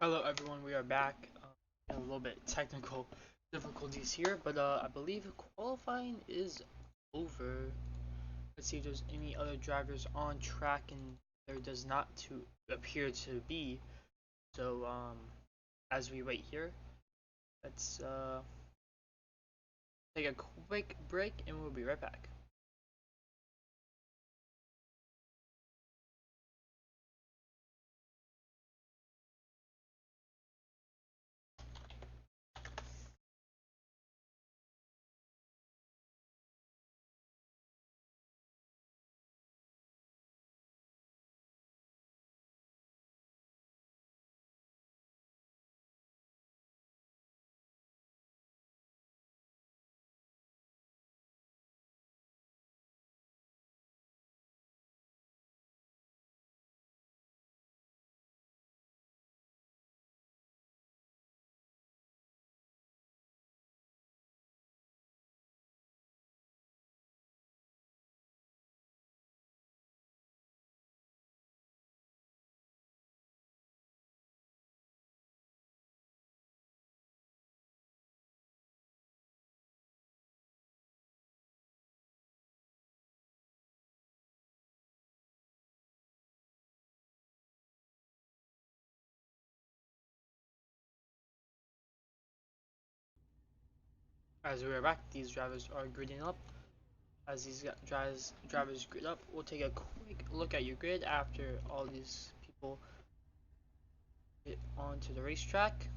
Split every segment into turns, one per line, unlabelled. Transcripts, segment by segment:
Hello everyone, we are back. A little bit technical difficulties here, but I believe qualifying is over. Let's see if there's any other drivers on track, and there does not to appear to be. So as we wait here, let's take a quick break, and we'll be right back. As we are back, these drivers are gridding up. As these drivers grid up, we'll take a quick look at your grid after all these people get onto the racetrack.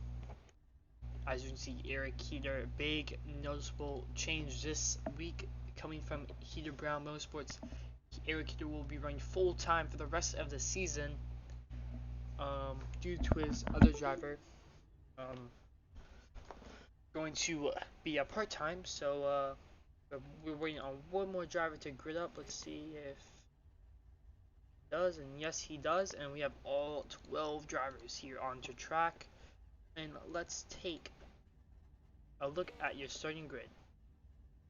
As you can see, Eric Heater, big noticeable change this week coming from Heater Brown Motorsports. Eric Heater will be running full time for the rest of the season due to his other driver going to be a part time. So we're waiting on one more driver to grid up. Let's see if he does, and yes, he does. And we have all 12 drivers here onto track. And let's take a look at your starting grid.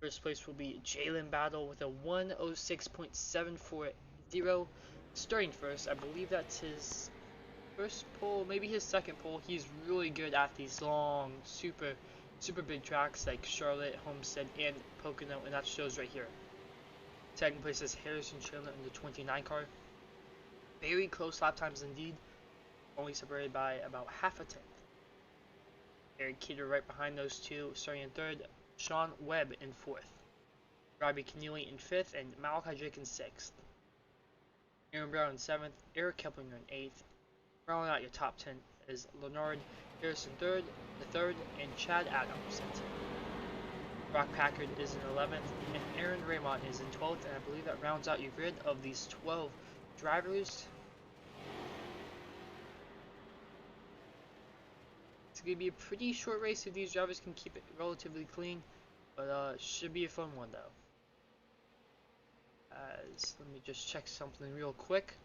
First place will be Jalen Battle with a 106.740. Starting first, I believe that's his first pole, maybe his second pole. He's really good at these long, super big tracks like Charlotte, Homestead, and Pocono, and that shows right here. Second place is Harrison Chandler in the 29 car. Very close lap times indeed, only separated by about half a tenth. Eric Keeter right behind those two, starting in third. Sean Webb in fourth. Robbie Keneally in fifth, and Malachi Drake in sixth. Aaron Brown in seventh. Eric Keplinger in eighth. Rounding out your top 10 is Leonard Harrison third, and Chad Adams in 10th. Brock Packard is in 11th, and Aaron Raymond is in 12th, and I believe that rounds out your grid of these 12 drivers. It's going to be a pretty short race if these drivers can keep it relatively clean, but should be a fun one though. Let me just check something real quick.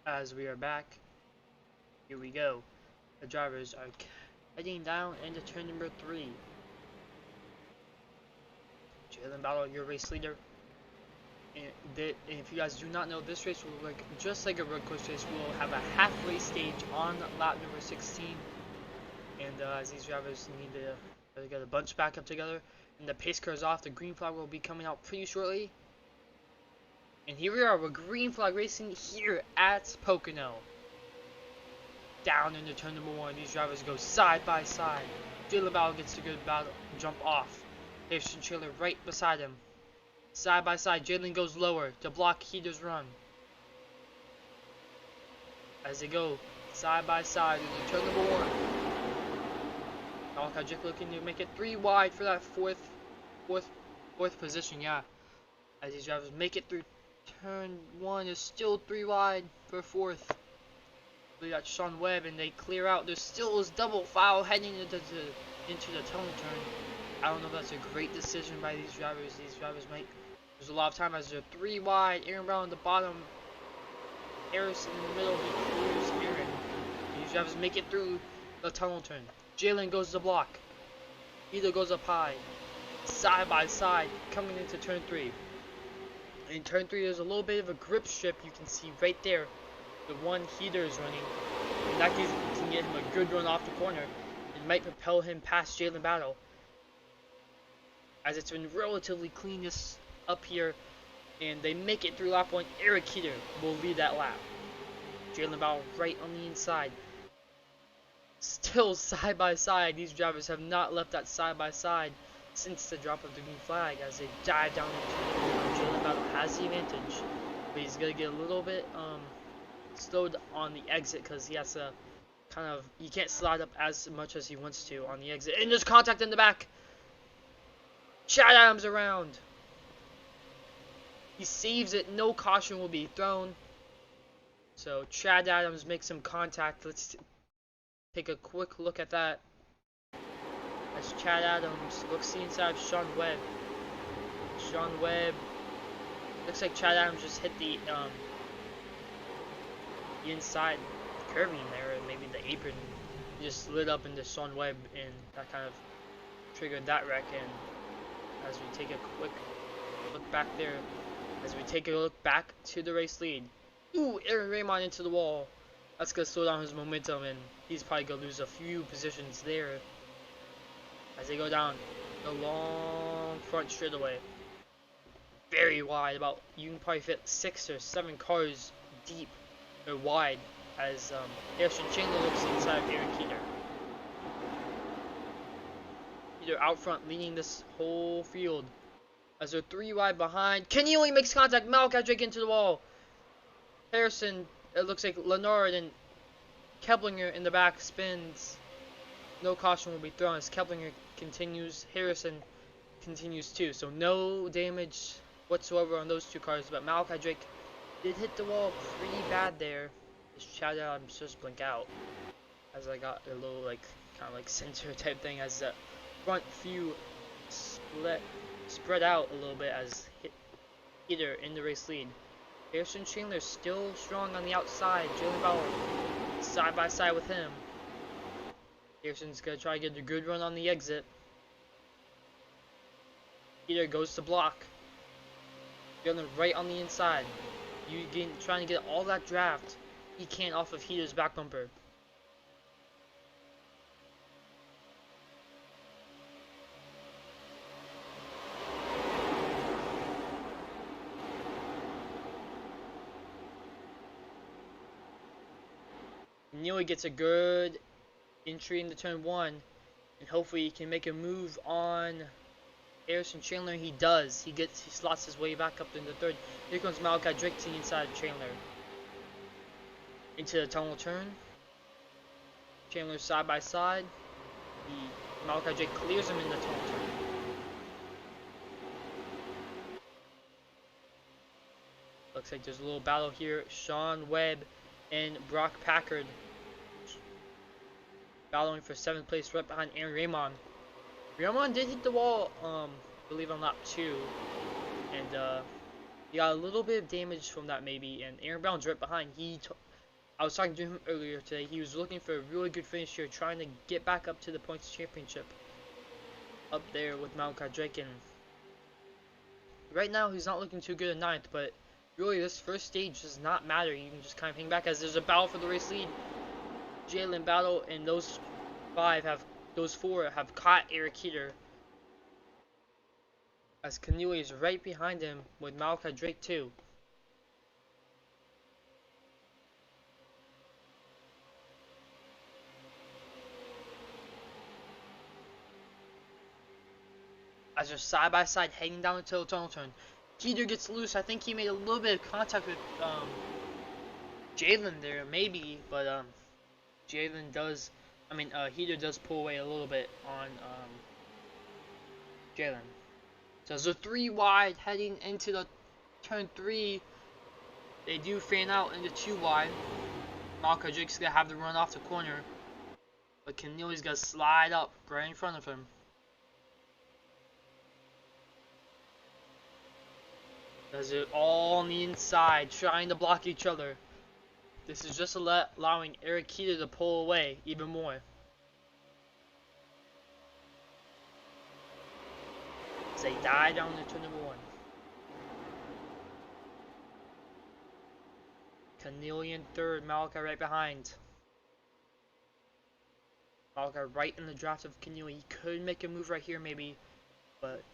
As we are back, here we go. The drivers are heading down into turn number 3. Jalen Battle, your race leader. And if you guys do not know, this race will look just like a road course race. We'll have a halfway stage on lap number 16. And as these drivers need to get a bunch back up together. And the pace car is off. The green flag will be coming out pretty shortly. And here we are with green flag racing here at Pocono. Down into turn number 1, these drivers go side by side. Jalen Battle gets a good battle jump off. Harrison Chandler right beside him. Side by side, Jalen goes lower to block Heater's run. As they go side by side into turn number 1. Malachi Drake looking to make it 3 wide for that fourth position, yeah. As these drivers make it through turn 1, is still 3 wide for 4th. We got Sean Webb, and they clear out. There still is double file heading into into the tunnel turn. I don't know if that's a great decision by these drivers. These drivers might lose a lot of time as they're 3 wide. Aaron Brown on the bottom. Harrison in the middle. He clears Aaron. These drivers make it through the tunnel turn. Jalen goes to block. Heater goes up high. Side by side coming into turn 3. In turn 3 there's a little bit of a grip strip you can see right there. The one Heater is running. In that case you can get him a good run off the corner. It might propel him past Jalen Battle. As it's been relatively clean this up here. And they make it through lap 1. Eric Heater will lead that lap. Jalen Battle right on the inside. Still side by side. These drivers have not left that side by side since the drop of the green flag as they dive down into the ground. Jalen Battle has the advantage, but he's gonna get a little bit slowed on the exit because he has to he can't slide up as much as he wants to on the exit. And there's contact in the back. Chad Adams around. He saves it. No caution will be thrown. So Chad Adams makes some contact. Let's take a quick look at that. As Chad Adams looks inside of Sean Webb. Sean Webb looks like Chad Adams just hit the inside curving there, and maybe the apron just lit up into Sean Webb, and that kind of triggered that wreck. And as we take a quick look back there, as we take a look back to the race lead. Ooh, Aaron Raymond into the wall. That's gonna slow down his momentum, and he's probably gonna lose a few positions there. As they go down the long front straightaway. Very wide, about, you can probably fit 6 or 7 cars deep or wide as Harrison Chandler looks inside of Eric Heater. Heater out front leading this whole field as they're 3 wide behind. Keneally makes contact. Malachi Drake into the wall. Harrison, it looks like Leonard and Keblinger in the back spins. No caution will be thrown as Keblinger continues. Harrison continues too. So no damage whatsoever on those 2 cars. But Malachi Drake did hit the wall pretty bad there. Just shout out, I'm just blink out. As I got a little kind of like center type thing as the front few spread out a little bit as Heater in the race lead. Harrison Chandler still strong on the outside. Jalen Bauer side by side with him. Harrison's gonna try to get a good run on the exit. Heater goes to block. Jalen right on the inside. Trying to get all that draft he can off of Heater's back bumper. Neely gets a good entry into turn 1, and hopefully he can make a move on Harrison Chandler. He does. He slots his way back up into 3rd. Here comes Malachi Drake to the inside of Chandler. Into the tunnel turn. Chandler side by side. Malachi Drake clears him in the tunnel turn. Looks like there's a little battle here. Sean Webb and Brock Packard battling for 7th place right behind Aaron Raymond. Raymond did hit the wall, I believe on lap 2, and he got a little bit of damage from that maybe, and Aaron Brown's right behind. I was talking to him earlier today. He was looking for a really good finish here, trying to get back up to the points championship up there with Malachi Drake, and right now he's not looking too good in 9th, but really this first stage does not matter. You can just kind of hang back as there's a battle for the race lead. Jalen Battle and those 4 have caught Eric Heater. As Keneally is right behind him with Malachi Drake too. As they're side by side heading down into the tunnel turn. Heater gets loose. I think he made a little bit of contact with Jalen there, maybe, but Heater does pull away a little bit on Jalen. So as they're 3 wide heading into the turn 3, they do fan out into 2 wide. Malachi Drake's gonna have to run off the corner, But Keneally's gonna slide up right in front of him. Does it all on the inside, trying to block each other. This is just allowing Erikita to pull away even more. As they die down to turn number 1. Keneally in third, Malachi right behind. Malachi right in the draft of Keneally. He could make a move right here maybe, but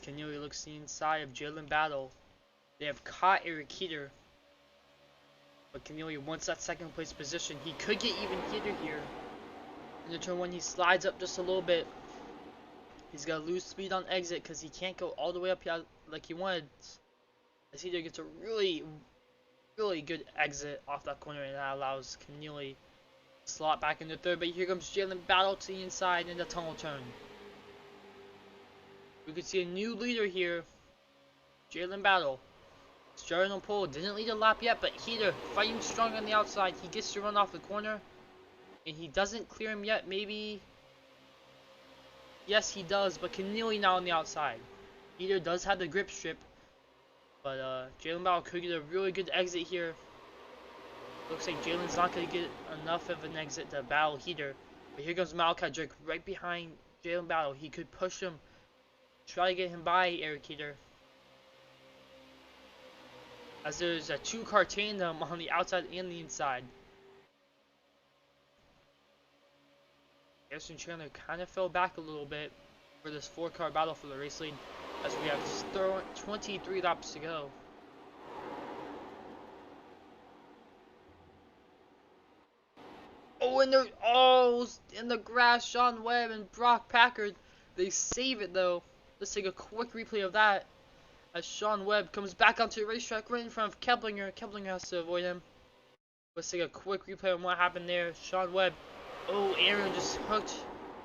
Keneally looks the inside of Jalen Battle. They have caught Erikita, but Keneally wants that second place position. He could get even heater here. In the turn 1, he slides up just a little bit. He's gonna lose speed on exit because he can't go all the way up here like he wanted. As Heater gets a really good exit off that corner, and that allows Keneally to slot back into third. But here comes Jalen Battle to the inside in the tunnel turn. We could see a new leader here. Jalen Battle. Starting on pole, didn't lead a lap yet, but Heater fighting strong on the outside. He gets to run off the corner, and he doesn't clear him yet. Maybe. Yes, he does, but Keneally now on the outside. Heater does have the grip strip, but Jalen Battle could get a really good exit here. Looks like Jalen's not going to get enough of an exit to battle Heater. But here comes Malachi Drake right behind Jalen Battle. He could push him, try to get him by Eric Heater. As there's a 2-car tandem on the outside and the inside. Harrison Chandler kind of fell back a little bit for this 4-car battle for the race lead, as we have 23 laps to go. Oh, in the grass, Sean Webb and Brock Packard. They save it though. Let's take a quick replay of that. As Sean Webb comes back onto the racetrack right in front of Keplinger. Keplinger has to avoid him. Let's take a quick replay on what happened there. Sean Webb. Oh, Aaron just hooked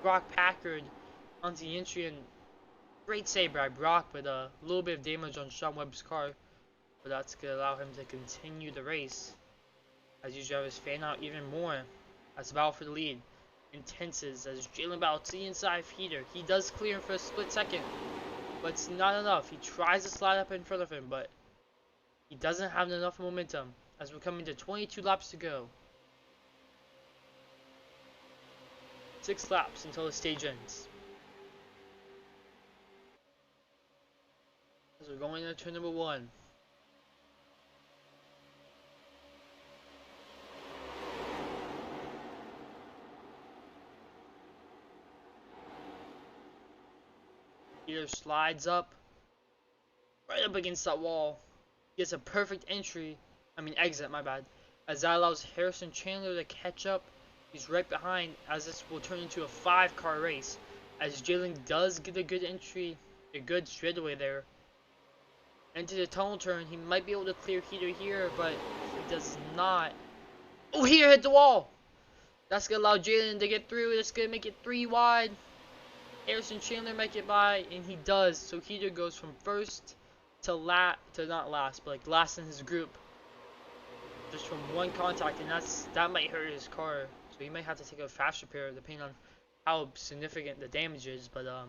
Brock Packard onto the entry, and great save by Brock, but a little bit of damage on Sean Webb's car. But that's going to allow him to continue the race. As you drive his fan out even more. As the battle for the lead intenses as Jalen Battle to the inside of Heater. He does clear him for a split second, but it's not enough. He tries to slide up in front of him, but he doesn't have enough momentum as we're coming to 22 laps to go. 6 laps until the stage ends. As we're going into turn number 1. Heater slides up, right up against that wall. He gets a perfect exit, my bad. As that allows Harrison Chandler to catch up. He's right behind, as this will turn into a 5-car race. As Jalen does get a good entry, a good straightaway there. Into the tunnel turn, he might be able to clear Heater here, but he does not. Oh, Heater hit the wall! That's going to allow Jalen to get through. That's going to make it 3 wide. Harrison Chandler make it by, and he does. So Heater goes from first to not last, but like last in his group, just from one contact, and that might hurt his car. So he might have to take a fast repair, depending on how significant the damage is. But the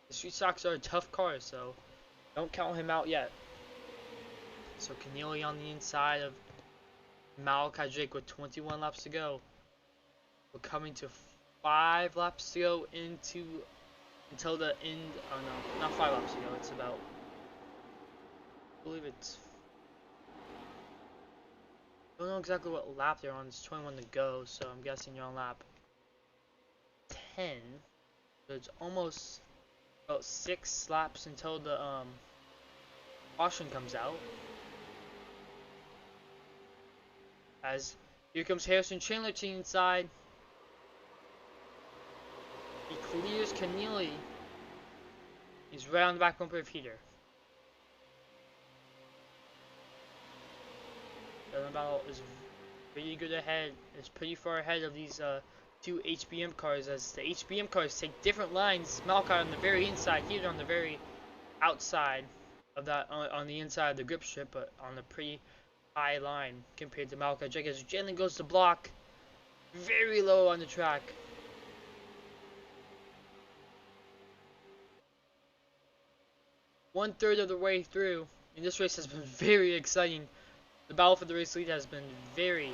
Street Stocks are a tough car, so don't count him out yet. So Keneally on the inside of Malachi Drake with 21 laps to go. We're coming to 5 laps to go until the end. Oh no, not 5 laps to go. It's about, I believe it's, I don't know exactly what lap they're on. It's 21 to go, so I'm guessing you're on lap 10. So it's almost about 6 laps until the caution comes out. As here comes Harrison Chandler to the inside. He clears Keneally. He's right on the back bumper of Heater. Dylan Battle is pretty good ahead. It's pretty far ahead of these two HBM cars, as the HBM cars take different lines. Malachi on the very inside, Heater on the very outside of that, on the inside of the grip strip, but on a pretty high line compared to Malachi Drake. As Jalen goes to block, very low on the track. One third of the way through, and this race has been very exciting. The battle for the race lead has been very,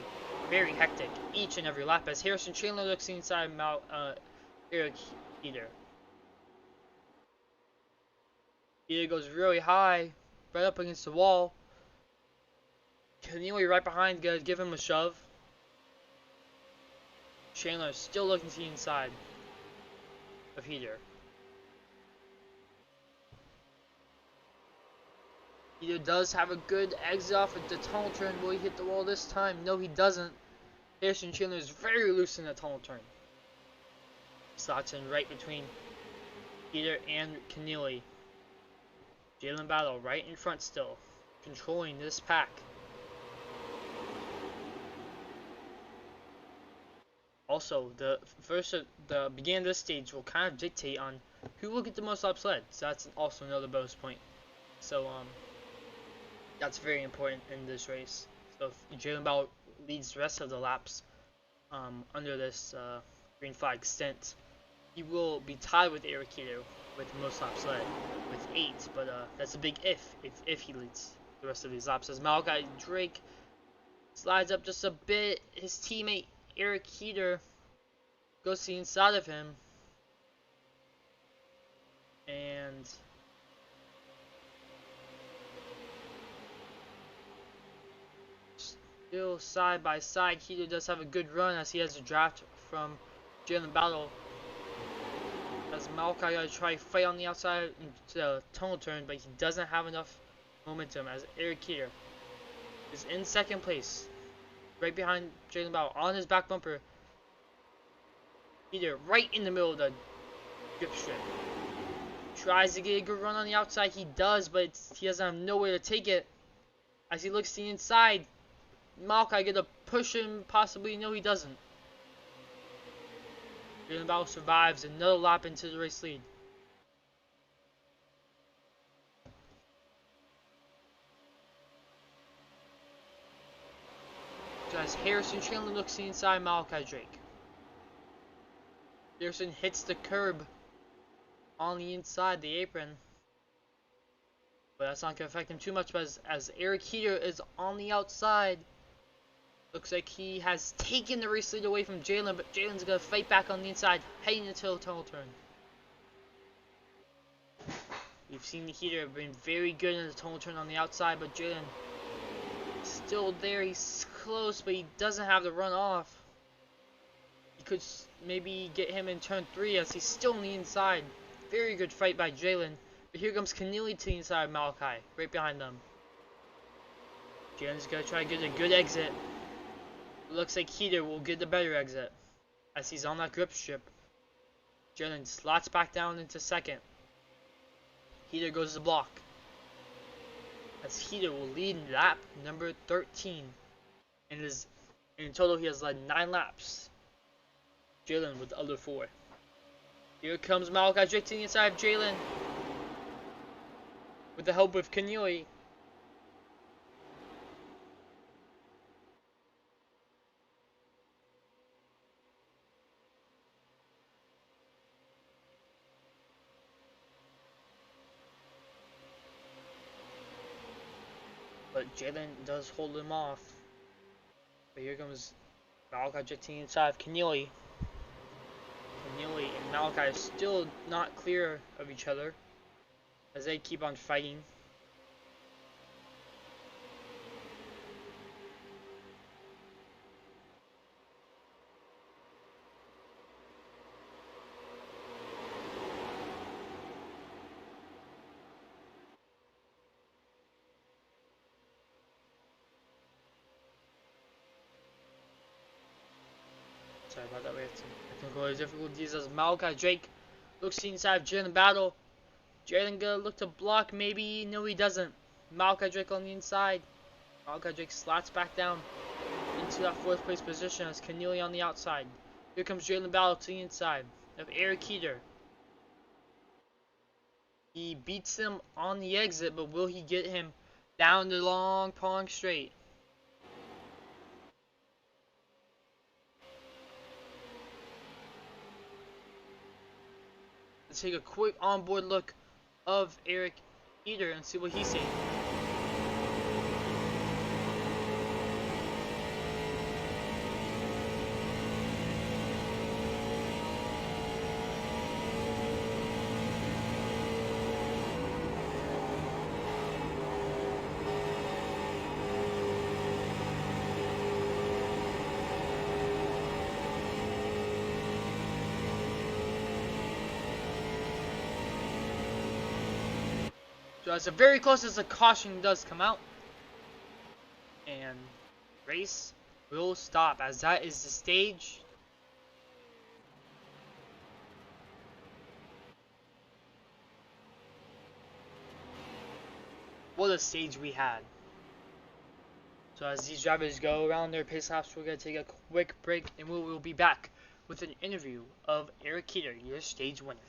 very hectic each and every lap, as Harrison Chandler looks inside Eric Heater. Heater goes really high, right up against the wall. Keneally right behind, gonna give him a shove. Chandler still looking to the inside of Heater. Heater does have a good exit off of the tunnel turn. Will he hit the wall this time? No, he doesn't. Harrison Chandler is very loose in the tunnel turn. Slots in right between Heater and Keneally. Jalen Battle right in front still, controlling this pack. Also, the beginning of this stage will kind of dictate on who will get the most laps led. So that's also another bonus point. So that's very important in this race. So if Jalen Battle leads the rest of the laps under this green flag stint, he will be tied with Eric Heater with the most laps led with 8, but that's a big if he leads the rest of these laps. As Malachi Drake slides up just a bit, his teammate Eric Heater goes to the inside of him, and still side by side. Heater does have a good run as he has a draft from Jalen Battle. As Malachi gotta try to fight on the outside into the tunnel turn, but he doesn't have enough momentum, as Eric Heater is in second place, right behind Jalen Battle on his back bumper. Heater right in the middle of the grip strip. Tries to get a good run on the outside, he does, but he doesn't have nowhere to take it. As he looks to the inside, Malachi gonna push him, possibly. No, he doesn't. Jalen Battle survives another lap into the race lead. As Harrison Chandler looks to the inside, Malachi Drake. Harrison hits the curb on the inside, the apron. But that's not going to affect him too much, but as Eric Heater is on the outside, looks like he has taken the race lead away from Jalen, but Jalen's going to fight back on the inside, heading into the tunnel turn. We've seen the Heater been very good in the tunnel turn on the outside, but Jalen still there. He's close, but he doesn't have the run off. He could maybe get him in turn 3, as he's still on the inside. Very good fight by Jalen. But here comes Keneally to the inside of Malachi, right behind them. Jalen's gonna try to get a good exit. It looks like Heater will get the better exit, as he's on that grip strip. Jalen slots back down into second. Heater goes to block, as Heater will lead lap number 13. And in total he has led 9 laps. Jalen with the other 4. Here comes Malachi Drake to the inside of Jalen, with the help of Keneally. But Jalen does hold him off. But here comes Malachi Drake to the inside of Keneally. Keneally and Malachi are still not clear of each other, as they keep on fighting. Sorry about that. We had some technical difficulties as Malachi Drake looks inside of Jalen Battle. Jalen gonna look to block, maybe. No, he doesn't. Malachi Drake on the inside. Malachi Drake slats back down into that fourth place position as Keneally on the outside. Here comes Jalen Battle to the inside of Eric Heater. He beats him on the exit, but will he get him down the long pong straight? Let's take a quick onboard look of Eric Heater and see what he's saying. So it's very close as the caution does come out. And race will stop as that is the stage. What a stage we had. So as these drivers go around their pit stops, we're going to take a quick break and we will be back with an interview of Eric Heater, your stage winner.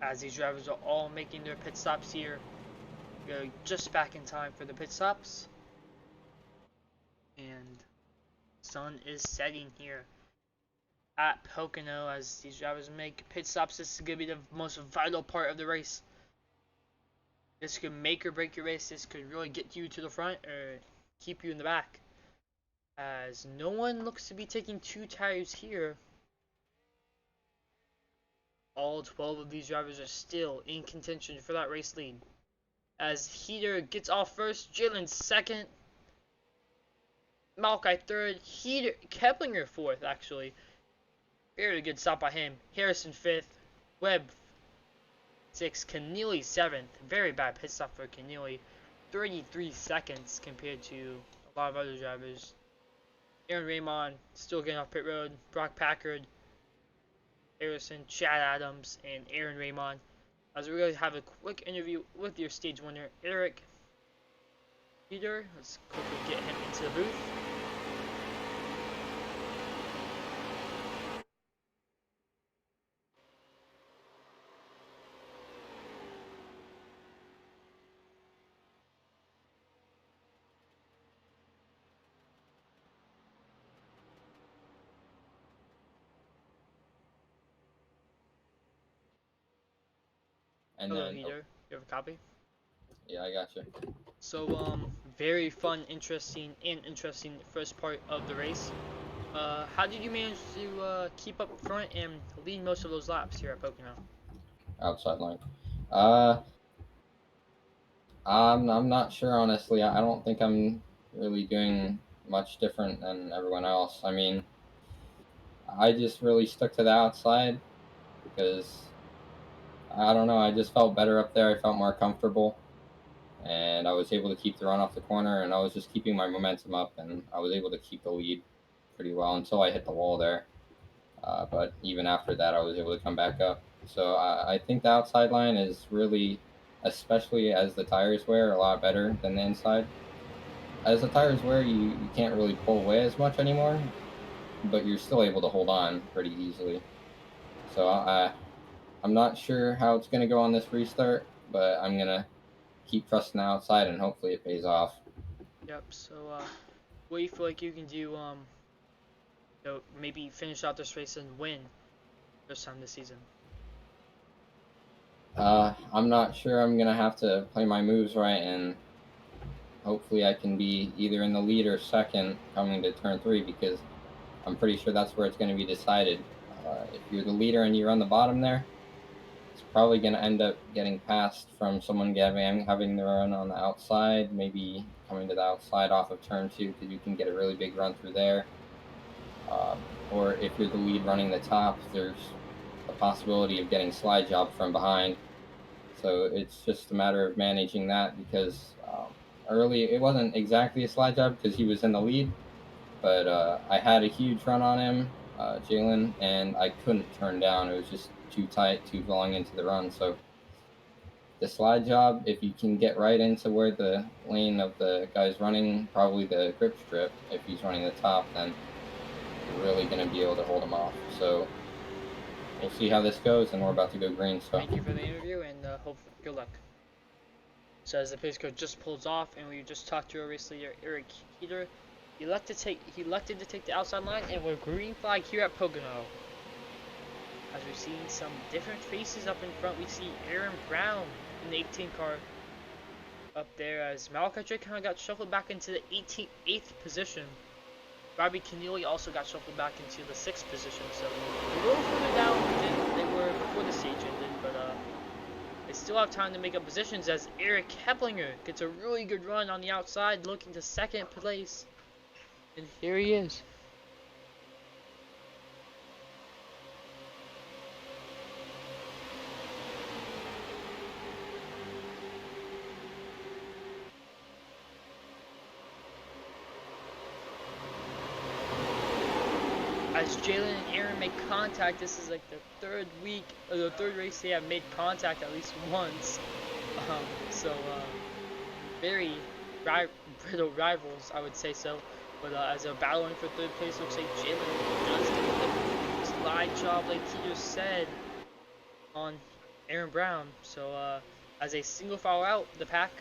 As these drivers are all making their pit stops here, we're just back in time for the pit stops. And sun is setting here at Pocono as these drivers make pit stops. This is going to be the most vital part of the race. This could make or break your race. This could really get you to the front or keep you in the back. As no one looks to be taking two tires here. All 12 of these drivers are still in contention for that race lead. As Heater gets off first, Jalen second, Malachi third, Heater, Keplinger fourth actually. Very good stop by him. Harrison fifth, Webb sixth, Keneally seventh. Very bad pit stop for Keneally. 33 seconds compared to a lot of other drivers. Aaron Raymond still getting off pit road. Brock Packard, Harrison, Chad Adams, and Aaron Raymond. As we're going to have a quick interview with your stage winner, Eric Heater. Let's quickly get him into the booth.
And
Hello,
then,
Heater. You have a copy?
yeah, I got you.
So, very fun, interesting first part of the race. How did you manage to keep up front and lead most of those laps here at Pocono?
Outside line. Uh, I'm not sure, honestly. I don't think I'm really doing much different than everyone else. I mean, I just really stuck to the outside because I don't know. I just felt better up there. I felt more comfortable. and I was able to keep the run off the corner, and I was just keeping my momentum up, and I was able to keep the lead pretty well until I hit the wall there. But even after that, I was able to come back up. So I think the outside line is really, especially as the tires wear, a lot better than the inside. As the tires wear, you can't really pull away as much anymore, but you're still able to hold on pretty easily. So I'm not sure how it's going to go on this restart, but I'm going to keep trusting the outside and hopefully it pays off.
Yep. So, what do you feel like you can do? To maybe finish out this race and win first time this season.
I'm not sure. I'm going to have to play my moves right, and hopefully I can be either in the lead or second coming to turn 3, because I'm pretty sure that's where it's going to be decided. If you're the leader and you're on the bottom there, it's probably going to end up getting passed from someone having the run on the outside, maybe coming to the outside off of turn 2, because you can get a really big run through there. Or if you're the lead running the top, there's a possibility of getting slide job from behind. So it's just a matter of managing that, because early it wasn't exactly a slide job because he was in the lead, but I had a huge run on him, Jalen, and I couldn't turn down. It was just too tight, too long into the run. So the slide job, if you can get right into where the lane of the guy's running, probably the grip strip, if he's running the top, then you're really going to be able to hold him off. So we'll see how this goes, and we're about to go green. So
Thank you for the interview and hope good luck. So as the pace car just pulls off, and we just talked to our race leader Eric Heater, he elected to take the outside line, and we're green flag here at Pocono. As we're seeing some different faces up in front, we see Aaron Brown in the 18 car up there as Malachi Drake kind of got shuffled back into the 8th position. Robbie Keneally also got shuffled back into the 6th position, so a little further down than they were before the stage ended, but they still have time to make up positions as Eric Heplinger gets a really good run on the outside, looking to 2nd place, and here he is. As Jalen and Aaron make contact, this is like the third week, or the third race they have made contact at least once. So very brittle rivals, I would say so. But as they're battling for 3rd place, looks like Jalen does get the slide job, like he just said, on Aaron Brown. So as a single file out, the pack,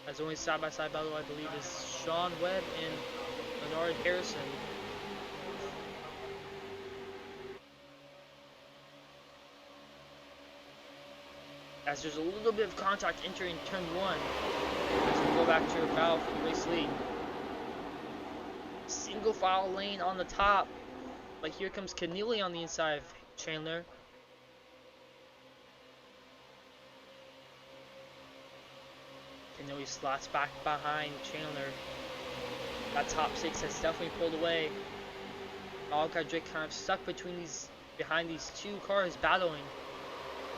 as only side-by-side battle, I believe, is Sean Webb and Bernard Harrison. As there's a little bit of contact entering turn 1, as we go back to a battle for the race lead. Single file lane on the top, but here comes Keneally on the inside of Chandler. Keneally slots back behind Chandler. That top 6 has definitely pulled away. Malachi Drake kind of stuck behind these 2 cars battling.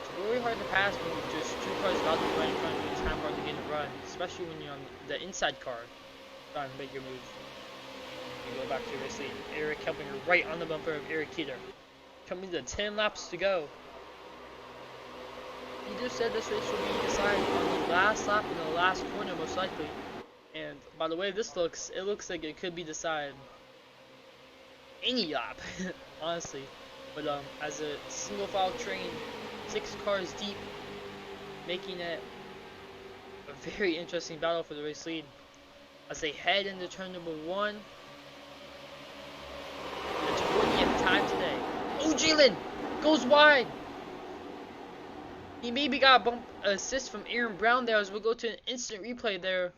It's really hard to pass when there's 2 cars battling right in front of you. It's kind of hard to get a run, especially when you're on the inside car trying to make your move. We go back to race lead. Eric Helpinger right on the bumper of Eric Keeter. Coming to 10 laps to go. He just said this race will be decided on the last lap in the last corner, most likely. And by the way this looks, it looks like it could be decided any lap, honestly. But as a single file train, 6 cars deep, making it a very interesting battle for the race lead. As they head into turn number 1, the 20th time today. Oh, Jalen goes wide. He maybe got a bump assist from Aaron Brown there, as we'll go to an instant replay there.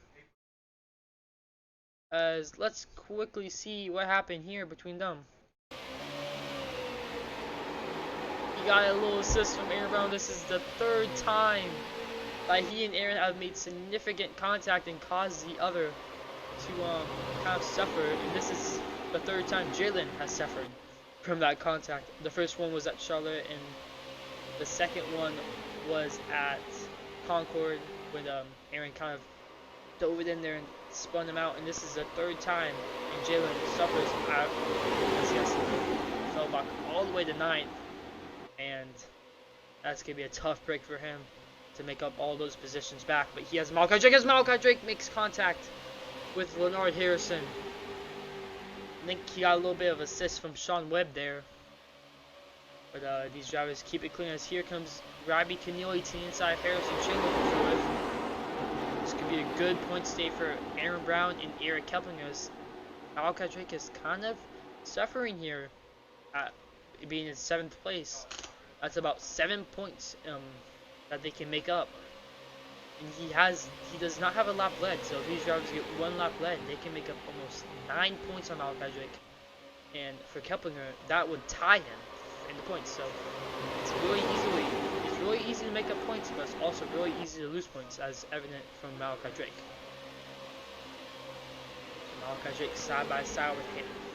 As let's quickly see what happened here between them. He got a little assist from Aaron Brown. This is the 3rd time that he and Aaron have made significant contact and caused the other to kind of suffer. And this is the 3rd time Jalen has suffered from that contact. The first one was at Charlotte, and the second one was at Concord when Aaron kind of dove it in there and spun him out, and this is the third time, and Jalen suffers as he has to fell back all the way to 9th, and that's going to be a tough break for him to make up all those positions back. But he has Malachi Drake, as Malachi Drake makes contact with Leonard Harrison. I think he got a little bit of assist from Sean Webb there. But these drivers keep it clean, as here comes Robbie Keneally to the inside of Harrison Chandler. This could be a good point stay for Aaron Brown and Eric Keplinger, as Malachi Drake is kind of suffering here at being in 7th place. That's about 7 points that they can make up. And he does not have a lap led, so if these drivers get 1 lap led, they can make up almost 9 points on Malachi Drake. And for Keplinger, that would tie him in the points. So it's really easy to make up points, but it's also really easy to lose points, as evident from Malachi Drake. Malachi Drake side by side with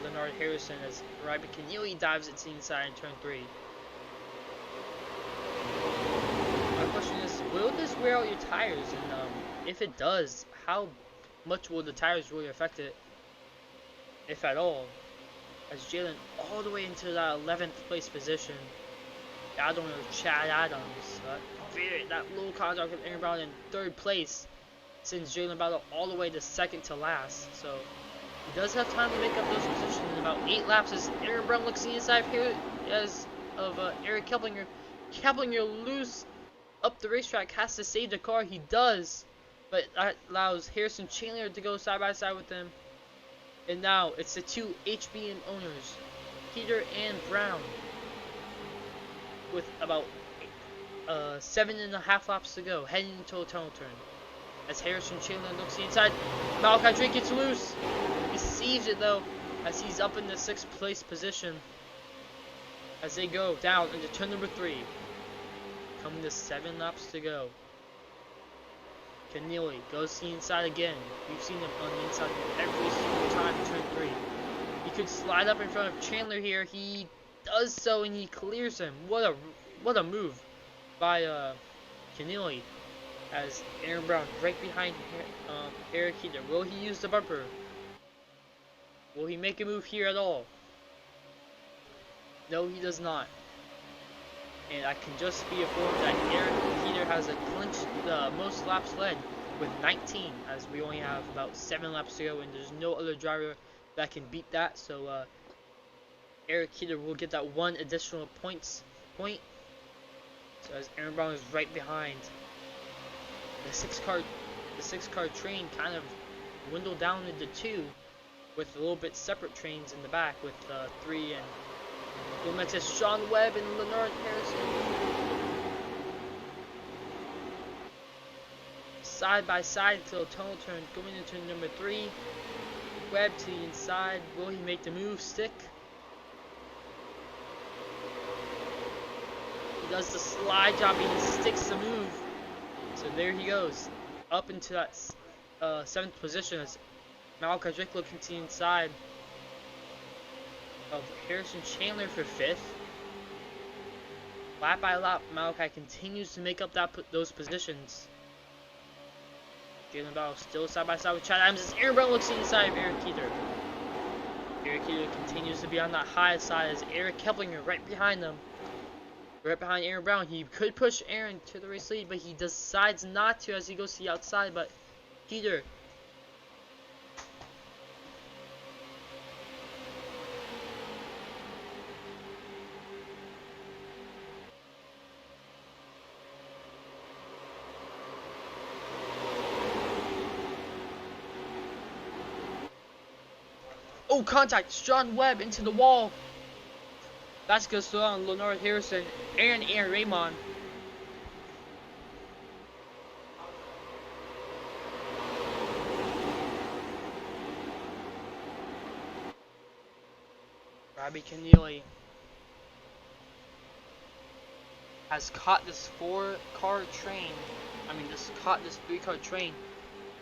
Leonard Harrison, as Robbie Keneally dives it to the inside in turn 3. My question is, will this wear out your tires? And if it does, how much will the tires really affect it, if at all? As Jalen all the way into that 11th place position. I don't know, Chad Adams. That little contact with Aaron Brown in 3rd place sends Jalen Battle all the way to 2nd to last. So he does have time to make up those positions in about 8 laps, as Aaron Brown looks to the inside here of Eric Keplinger. Keplinger loose up the racetrack, has to save the car. He does, but that allows Harrison Chandler to go side by side with him. And now it's the 2 HBM owners, Peter and Brown, with about 7.5 laps to go, heading into a tunnel turn. As Harrison Chandler looks inside, Malachi Drake gets loose. He saves it though, as he's up in the 6th place position. As they go down into turn number 3, coming to 7 laps to go. Keneally goes to the inside again. We've seen him on the inside every single time in turn 3. He could slide up in front of Chandler here. He does so, and he clears him. What a move by Keneally, as Aaron Brown right behind Eric Heater. Will he use the bumper? Will he make a move here at all? No, he does not. And I can just be informed that Eric Heater has a clinched most laps led with 19, as we only have about 7 laps to go, and there's no other driver that can beat that. So Eric Heater will get that 1 additional point. So as Aaron Brown is right behind, the 6-car train kind of dwindled down into 2, with a little bit separate trains in the back, with 3 and Lumentis, Sean Webb, and Leonard Harrison side by side until a tunnel turn, going into number 3. Webb to the inside. Will he make the move stick? He does the slide job. He sticks the move. So there he goes, up into that 7th position, as Malachi Drake looking to the inside of Harrison Chandler for 5th. Lap by lap, Malachi continues to make up those positions. Jalen Battle still side by side with Chad Adams, as Aaron Brown looks inside of Eric Heater. Eric Heater continues to be on that high side, as Eric Keplinger right behind them. Right behind Aaron Brown. He could push Aaron to the race lead, but he decides not to, as he goes to the outside. But Heater oh, contact! Sean Webb into the wall. That's going to slow down Leonard Harrison and Aaron Raymond. Robbie Keneally has caught this 3-car train,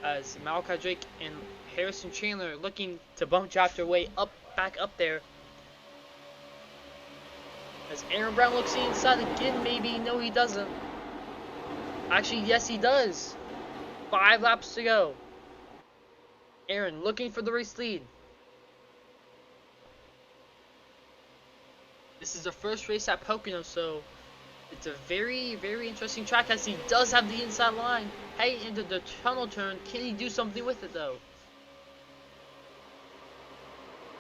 as Malachi Drake and Harrison Chandler looking to bump draft their way back up there. As Aaron Brown looks inside again, maybe. No, he doesn't. Actually, yes, he does. 5 laps to go. Aaron looking for the race lead. This is the first race at Pocono, so it's a very, very interesting track as he does have the inside line. Heading into the tunnel turn, can he do something with it though?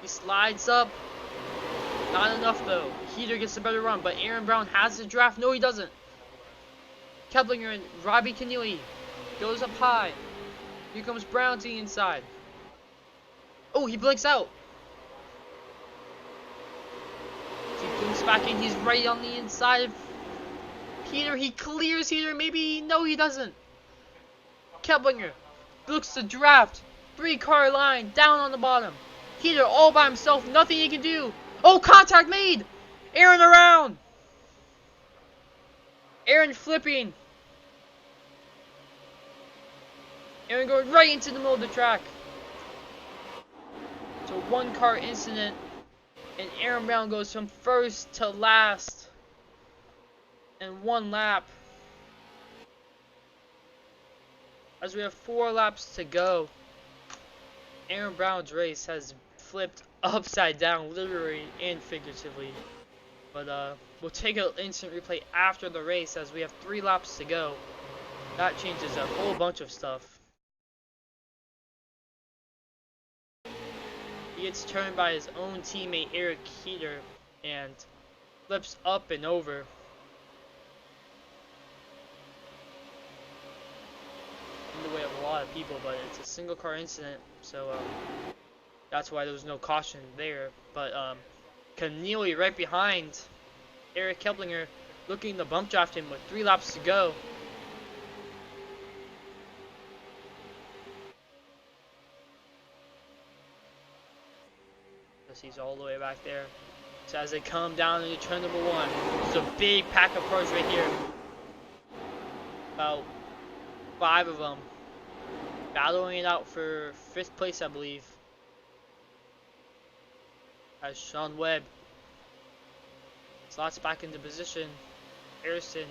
He slides up. Not enough though. Heater gets a better run, but Aaron Brown has the draft. No, he doesn't. Keplinger and Robbie Keneally goes up high. Here comes Brown to the inside. Oh, he blinks out. He blinks back in. He's right on the inside of Heater. He clears Heater. Maybe. No, he doesn't. Keplinger looks to draft. 3-car line down on the bottom. Heater all by himself. Nothing he can do. Oh, contact made. Aaron around. Aaron flipping. Aaron going right into the middle of the track. It's a 1-car incident. And Aaron Brown goes from first to last in 1 lap. As we have 4 laps to go, Aaron Brown's race has flipped upside down, literally and figuratively. But we'll take an instant replay after the race as we have 3 laps to go. That changes a whole bunch of stuff. He gets turned by his own teammate Eric Heater and flips up and over. In the way of a lot of people, but it's a single car incident, so that's why there was no caution there. But Keneally right behind Eric Keplinger, looking to bump draft him with 3 laps to go. He's all the way back there. So as they come down into turn number 1, there's a big pack of cars right here. About 5 of them. Battling it out for 5th place, I believe. As Sean Webb slots back into position. Harrison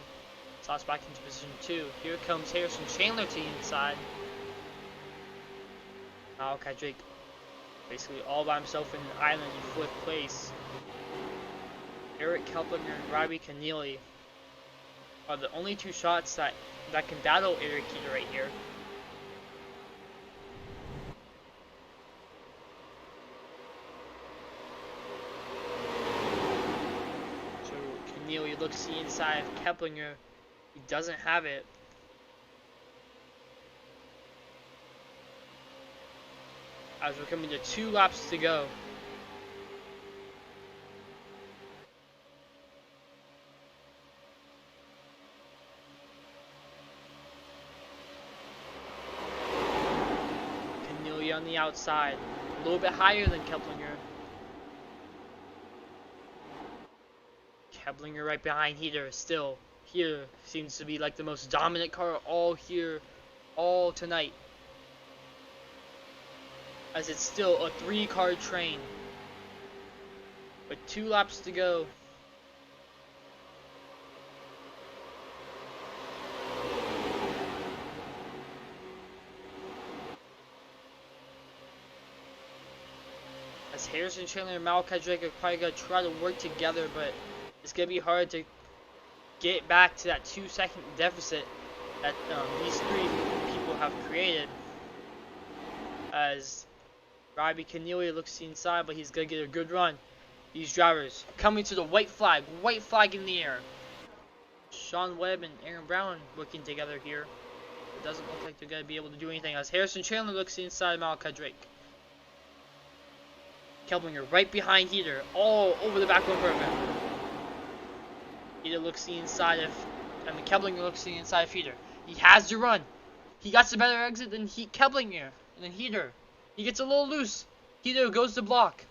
slots back into position 2. Here comes Harrison Chandler to the inside. Malachi Drake basically all by himself in an island in 4th place. Eric Keplinger and Robbie Keneally are the only 2 shots that can battle Eric Heater right here. So Keneally looks to the inside of Keplinger. He doesn't have it. As we're coming to 2 laps to go. Keneally on the outside, a little bit higher than Keplinger. Keplinger right behind Heater still. Heater seems to be like the most dominant car all here, all tonight. As it's still a 3-car train. With 2 laps to go. As Harrison Chandler and Malachi Drake are probably going to try to work together, but it's going to be hard to get back to that 2-second deficit that these 3 people have created. As Robbie Keneally looks inside, but he's going to get a good run. These drivers coming to the white flag in the air. Sean Webb and Aaron Brown working together here. It doesn't look like they're going to be able to do anything as Harrison Chandler looks inside Malachi Drake. Keplinger right behind Heater, all over the back bumper of him. Heater looks inside of, Keplinger looks inside of Heater. He has to run. He got the better exit than Keplinger, and then Heater. He gets a little loose. Heater goes to block.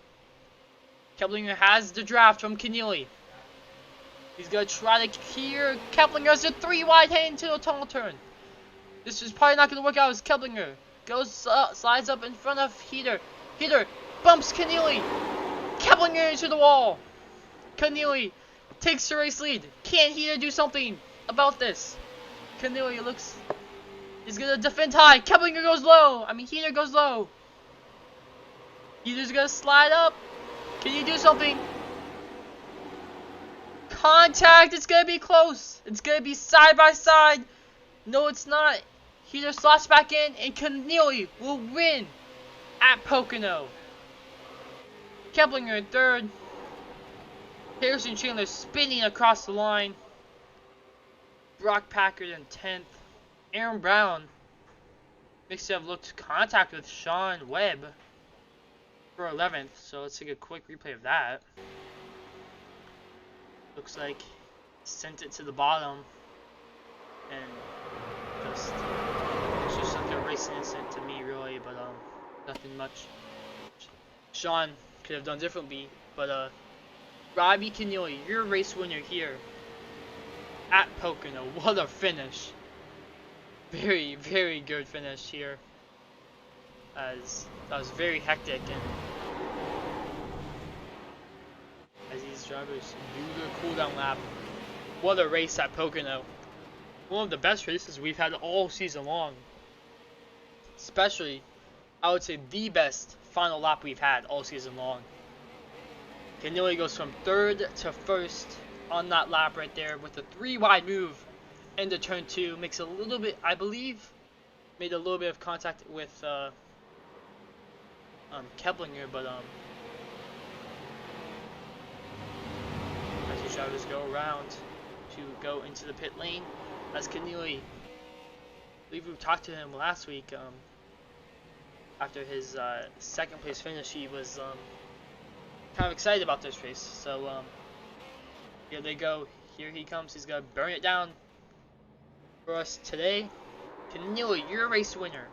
Keplinger has the draft from Keneally. He's going to try to clear. Keplinger has a 3 wide head into the tunnel turn. This is probably not going to work out as Keplinger goes slides up in front of Heater. Heater bumps Keneally. Keplinger into the wall. Keneally takes the race lead. Can Heater do something about this? Keneally looks... He's going to defend high. Keplinger goes low. Heater goes low. He's just gonna slide up. Can you do something? Contact! It's gonna be close. It's gonna be side by side. No, it's not. He just slots back in, and Keneally will win at Pocono. Keplinger in third. Harrison Chandler spinning across the line. Brock Packard in 10th. Aaron Brown makes to have looked contact with Sean Webb for 11th. So let's take a quick replay of that. Looks like sent it to the bottom and just it's just like a racing incident to me really, but nothing much Sean could have done differently. But Robbie Keneally, your race winner here at Pocono. What a finish. Very, very good finish here. As that was very hectic, and as these drivers do their cooldown lap. What a race at Pocono. One of the best races we've had all season long. Especially, I would say the best final lap we've had all season long. Keneally goes from 3rd to 1st on that lap right there with a 3 wide move into turn 2. Makes a little bit, I believe, made a little bit of contact with Keplinger, but as these drivers go around to go into the pit lane, as Keneally, I believe we talked to him last week after his 2nd place finish. He was kind of excited about this race, so here they go. Here he comes. He's gonna burn it down for us today. Keneally, you're a race winner.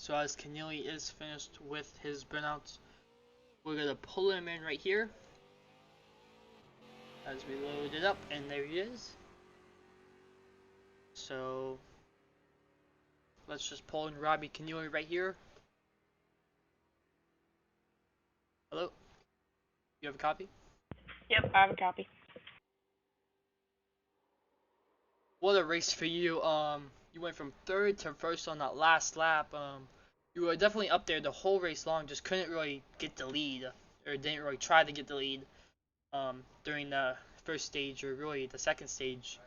So as Keneally is finished with his burnouts, we're gonna pull him in right here as we load it up, and there he is. So let's just pull in Robbie Keneally right here. Hello? You have a copy?
Yep, I have a copy.
What a race for you. You went from 3rd to 1st on that last lap. You were definitely up there the whole race long, just couldn't really get the lead, or didn't really try to get the lead during the first stage, or really the second stage,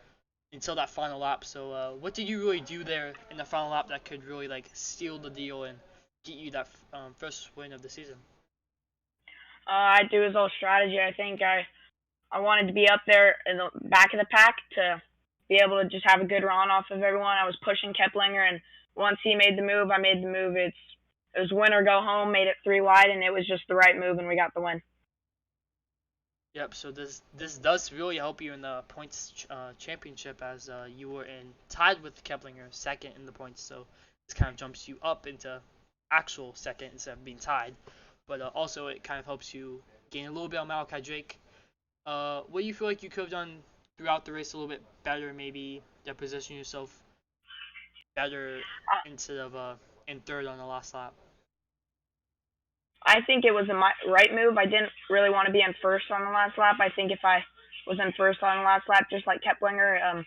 until that final lap. So what did you really do there in the final lap that could really like seal the deal and get you that first win of the season?
I do his whole strategy. I think I wanted to be up there in the back of the pack to be able to just have a good run off of everyone. I was pushing Keplinger, and once he made the move, I made the move. It was win or go home. Made it 3 wide, and it was just the right move, and we got the win.
Yep. So this does really help you in the points championship, as you were tied with Keplinger 2nd in the points. So this kind of jumps you up into actual 2nd instead of being tied. But also it kind of helps you gain a little bit on Malachi Drake. What do you feel like you could have done throughout the race a little bit better, maybe to position yourself better instead of in 3rd on the last lap?
I think it was a right move. I didn't really want to be in 1st on the last lap. I think if I was in 1st on the last lap, just like Keplinger,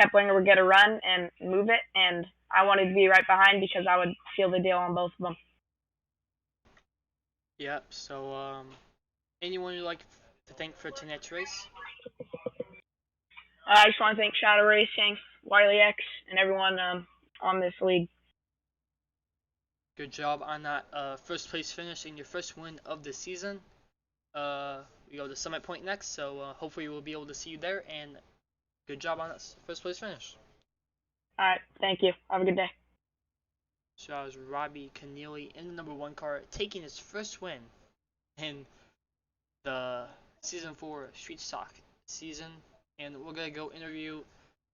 Keplinger would get a run and move it, and I wanted to be right behind because I would seal the deal on both of them.
Yep. So anyone you'd like to thank for tonight's race?
I just want to thank Shadow Racing, Wiley X, and everyone on this league.
Good job on that 1st place finish and your first win of the season. We go to Summit Point next, so hopefully we'll be able to see you there, and good job on that 1st place finish.
All right, thank you. Have a good day.
So that was Robbie Keneally in the number 1 car, taking his first win in the Season 4 Street Stock season. And we're going to go interview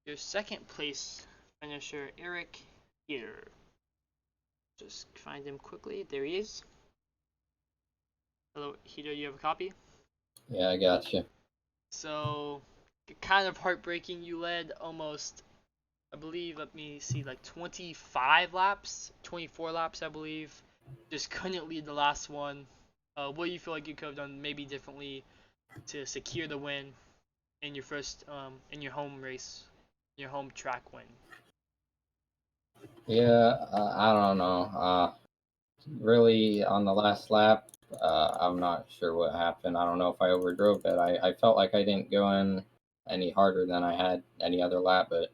your second place finisher, Eric here. Just find him quickly. There he is. Hello, Heater, you have a copy?
Yeah, I got you.
So, kind of heartbreaking. You led almost, I believe, let me see, like 25 laps, 24 laps, I believe. Just couldn't lead the last one. What do you feel like you could have done maybe differently to secure the win in your first, in your home race, your home track win?
Yeah, I don't know. Really, on the last lap, I'm not sure what happened. I don't know if I overdrove it. I felt like I didn't go in any harder than I had any other lap, but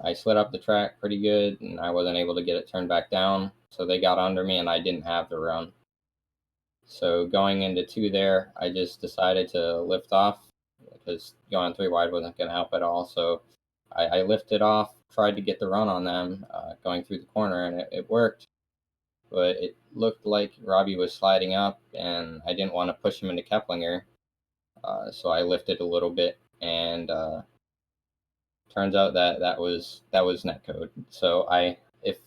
I slid up the track pretty good and I wasn't able to get it turned back down. So they got under me and I didn't have the run. So going into two there, I just decided to lift off because going three wide wasn't going to help at all. So I lifted off, tried to get the run on them going through the corner, and it worked. But it looked like Robbie was sliding up, and I didn't want to push him into Keplinger. So I lifted a little bit, and turns out that that was netcode. So if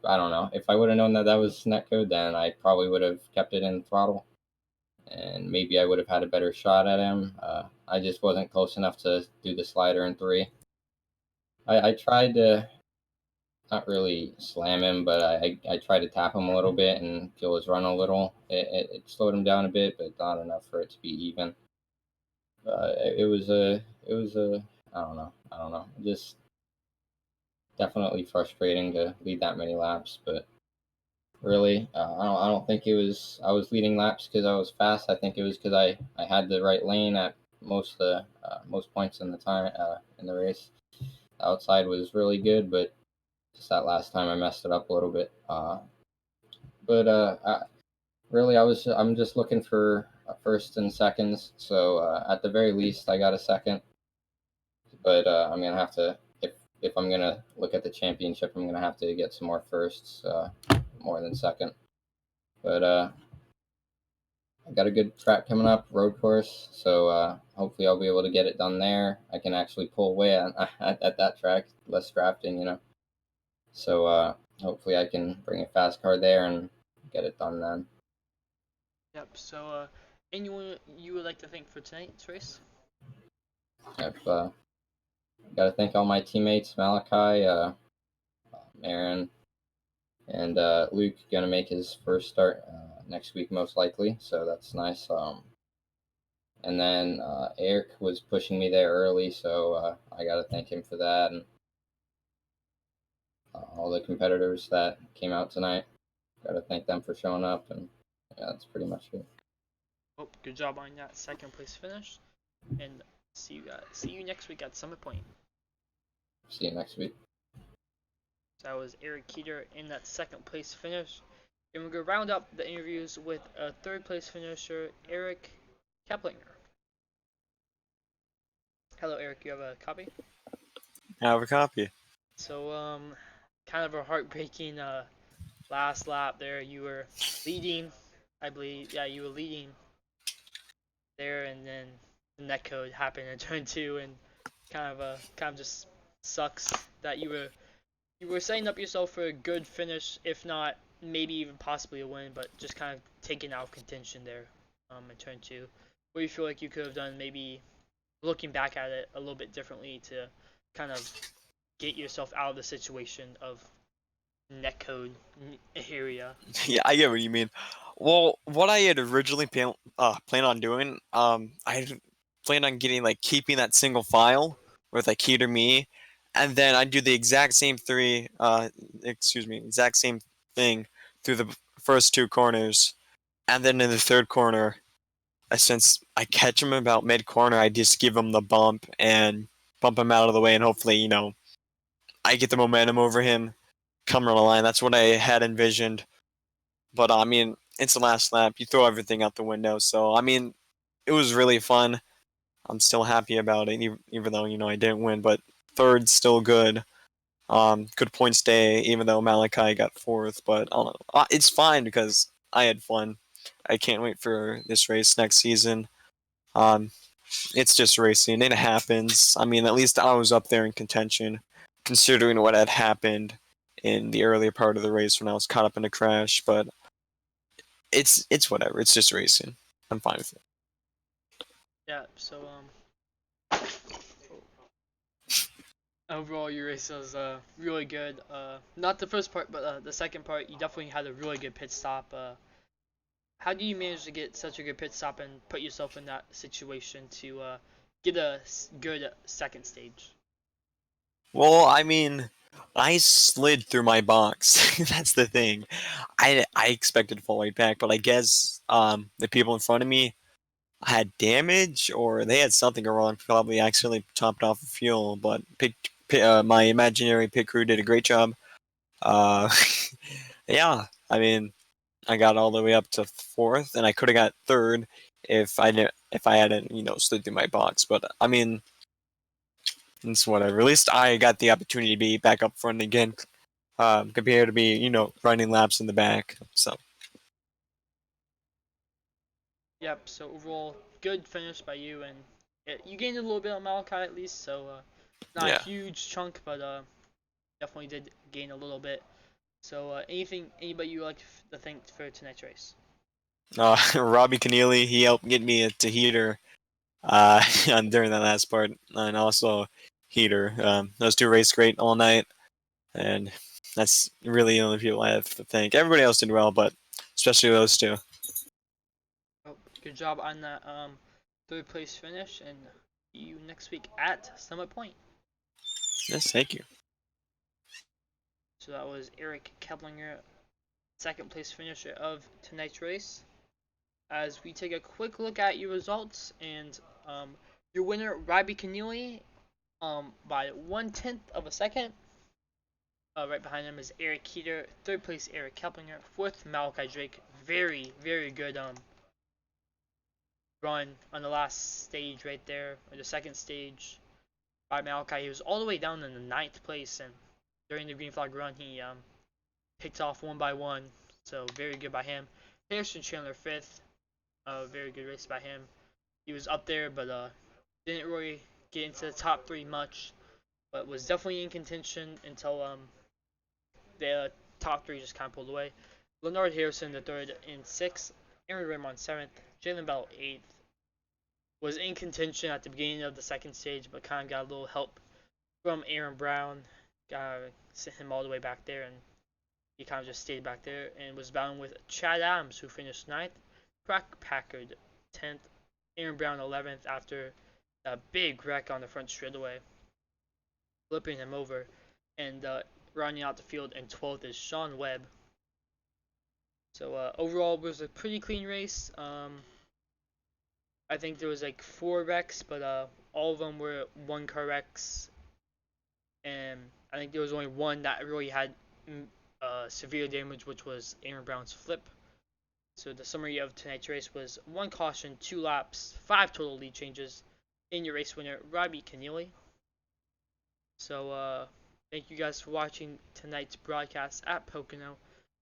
I don't know, if I would have known that that was netcode, then I probably would have kept it in throttle, and maybe I would have had a better shot at him. I just wasn't close enough to do the slider in three. I tried to not really slam him, but I tried to tap him a little bit and kill his run a little. It slowed him down a bit, but not enough for it to be even. It was a I don't know, just definitely frustrating to lead that many laps, but really, I don't think it was I was leading laps because I was fast. I think it was because I had the right lane at most points in the time in the race. The outside was really good, but just that last time I messed it up a little bit. But really, I'm just looking for first and seconds. So at the very least, I got a second. But I'm gonna have to if I'm gonna look at the championship, I'm gonna have to get some more firsts, more than second. But I got a good track coming up, road course. So hopefully I'll be able to get it done there. I can actually pull away at that track, less drafting, you know. So hopefully I can bring a fast car there and get it done then.
Yep. So, anyone you would like to thank for tonight's race?
I've got to thank all my teammates, Malachi, Aaron, and Luke. Gonna make his first start next week most likely, so that's nice. And then Eric was pushing me there early, so I got to thank him for that, and all the competitors that came out tonight. Got to thank them for showing up, and yeah, that's pretty much it.
Oh, good job on that second place finish, and see you next week at Summit Point.
See you next week.
So that was Eric Keeter in that second place finish. And we're going to round up the interviews with a third place finisher, Eric Keplinger. Hello, Eric. You have a copy?
I have a copy.
So, kind of a heartbreaking last lap there. You were leading, I believe. Yeah, you were leading there, and then the netcode happened in turn two, and kind of just sucks that you were setting up yourself for a good finish, if not maybe even possibly a win, but just kind of taken out of contention there in turn two. What do you feel like you could have done, maybe looking back at it a little bit differently to kind of get yourself out of the situation of netcode area?
Yeah, I get what you mean. Well, what I had originally planned on doing, I had planned on keeping that single file with like he to me, and then I'd do the exact same exact same thing through the first two corners, and then in the third corner, since I catch him about mid corner, I just give him the bump and bump him out of the way, and hopefully, I get the momentum over him, come on the line. That's what I had envisioned. But I mean, it's the last lap. You throw everything out the window. So I mean, it was really fun. I'm still happy about it, even though I didn't win. But third's still good. Good points day, even though Malachi got fourth. But I don't know. It's fine because I had fun. I can't wait for this race next season. Um, it's just racing. It happens. I mean, at least I was up there in contention, considering what had happened in the earlier part of the race when I was caught up in a crash. But it's whatever. It's just racing. I'm fine with it.
Yeah. So overall your race was really good. Not the first part, but the second part, you definitely had a really good pit stop. How do you manage to get such a good pit stop and put yourself in that situation to get a good second stage?
Well, I mean, I slid through my box. That's the thing. I expected to fall right back, but I guess the people in front of me had damage or they had something wrong. Probably accidentally topped off of fuel, but my imaginary pit crew did a great job. Uh, yeah, I mean, I got all the way up to fourth, and I could have got third if I hadn't slid through my box. But I mean, it's whatever. At least I got the opportunity to be back up front again, compared to me, running laps in the back. So
Yep. So overall, good finish by you, and you gained a little bit on Malachi at least. So not a
yeah.
huge chunk, but definitely did gain a little bit. So anybody you like to thank for tonight's race?
Robbie Keneally, he helped get me a heater during that last part, and also heater. Those two raced great all night, and that's really the only people I have to thank. Everybody else did well, but especially those two.
Oh, good job on that third place finish, and see you next week at Summit Point.
Yes, thank you.
So that was Eric Keplinger, second place finisher of tonight's race. As we take a quick look at your results, and your winner, Robbie Keneally, by 1/10 of a second. Right behind him is Eric Keeter, third place Eric Keplinger, fourth Malachi Drake. Very, very good run on the last stage right there, or the second stage by Malachi. He was all the way down in the ninth place, and during the green flag run, he picked off one by one. So very good by him. Harrison Chandler fifth. Very good race by him. He was up there, but didn't really get into the top three much, but was definitely in contention until the top three just kind of pulled away. Leonard Harrison the third in sixth. Aaron Raymond seventh. Jalen Bell eighth. Was in contention at the beginning of the second stage, but kind of got a little help from Aaron Brown. Sent him all the way back there, and he kind of just stayed back there and was battling with Chad Adams, who finished ninth. Crack Packard 10th. Aaron Brown 11th after a big wreck on the front straightaway, flipping him over. And rounding out the field in 12th is Sean Webb. So overall, it was a pretty clean race. I think there was like 4 wrecks, but all of them were one car wrecks. And I think there was only one that really had severe damage, which was Aaron Brown's flip. So the summary of tonight's race was 1 caution, 2 laps, 5 total lead changes, and your race winner, Robbie Keneally. So thank you guys for watching tonight's broadcast at Pocono,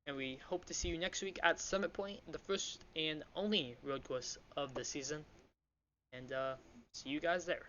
and we hope to see you next week at Summit Point, the first and only road course of the season. And see you guys there.